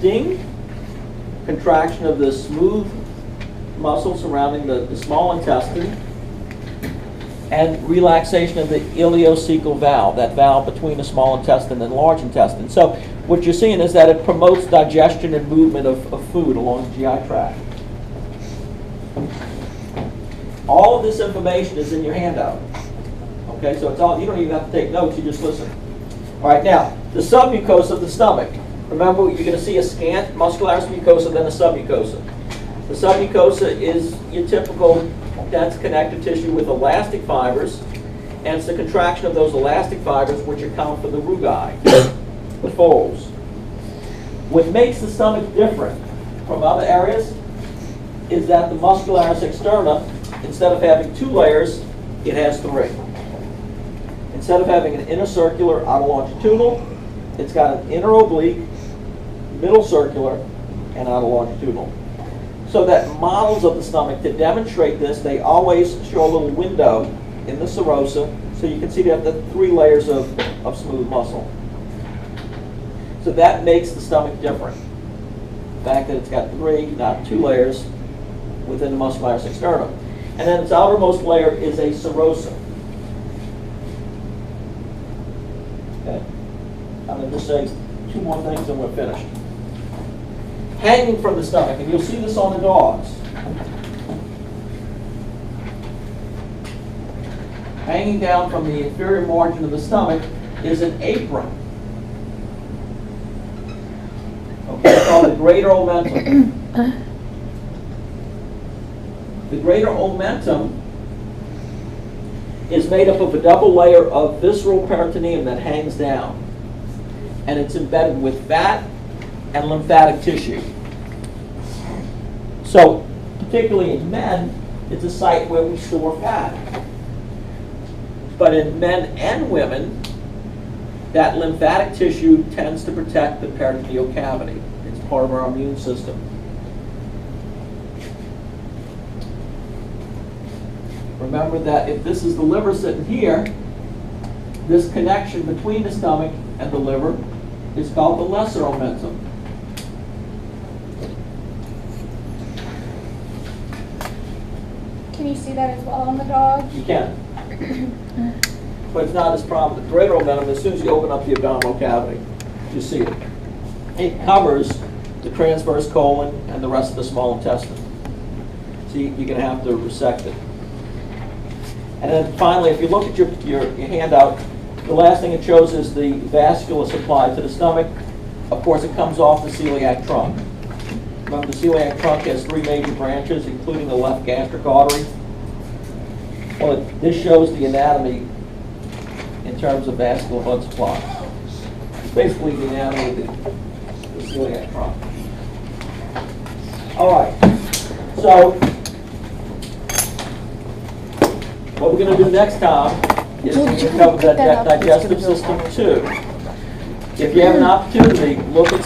connecting contraction of the smooth muscle surrounding the small intestine, and relaxation of the ileocecal valve, that valve between the small intestine and large intestine. So what you're seeing is that it promotes digestion and movement of food along the GI tract. All of this information is in your handout. Okay, so it's all, you don't even have to take notes, you just listen. All right, now, the submucosa of the stomach. Remember, you're going to see a scant muscularis mucosa, then a submucosa. The submucosa is your typical dense connective tissue with elastic fibers, and it's the contraction of those elastic fibers which account for the rugae, the folds. What makes the stomach different from other areas is that the muscularis externa, instead of having 2 layers, it has 3. Instead of having an inner circular, outer longitudinal, it's got an inner oblique, middle circular, and outer longitudinal. So that models of the stomach, to demonstrate this, they always show a little window in the serosa, so you can see they have the 3 layers of smooth muscle. So that makes the stomach different. The fact that it's got 3, not 2 layers within the muscularis externa. And then its outermost layer is a serosa. Okay. I'm going to just say 2 more things and we're finished. Hanging from the stomach, and you'll see this on the dogs. Hanging down from the inferior margin of the stomach is an apron. Okay, it's called the greater omentum. The greater omentum is made up of a double layer of visceral peritoneum that hangs down. And it's embedded with fat and lymphatic tissue. So, particularly in men, it's a site where we store fat. But in men and women, that lymphatic tissue tends to protect the peritoneal cavity. It's part of our immune system. Remember that if this is the liver sitting here, this connection between the stomach and the liver is called the lesser omentum. Can you see that as well on the dog? You can. But it's not as prominent. The greater omentum, as soon as you open up the abdominal cavity, you see it. It covers the transverse colon and the rest of the small intestine. So you're going to have to resect it. And then finally, if you look at your handout, the last thing it shows is the vascular supply to the stomach. Of course, it comes off the celiac trunk. Remember, the celiac trunk has 3 major branches, including the left gastric artery. Well, this shows the anatomy in terms of vascular blood supply. It's basically the anatomy of the celiac trunk. All right. So, what we're going to do next time is we're going to cover that digestive system too. If you have an opportunity, look at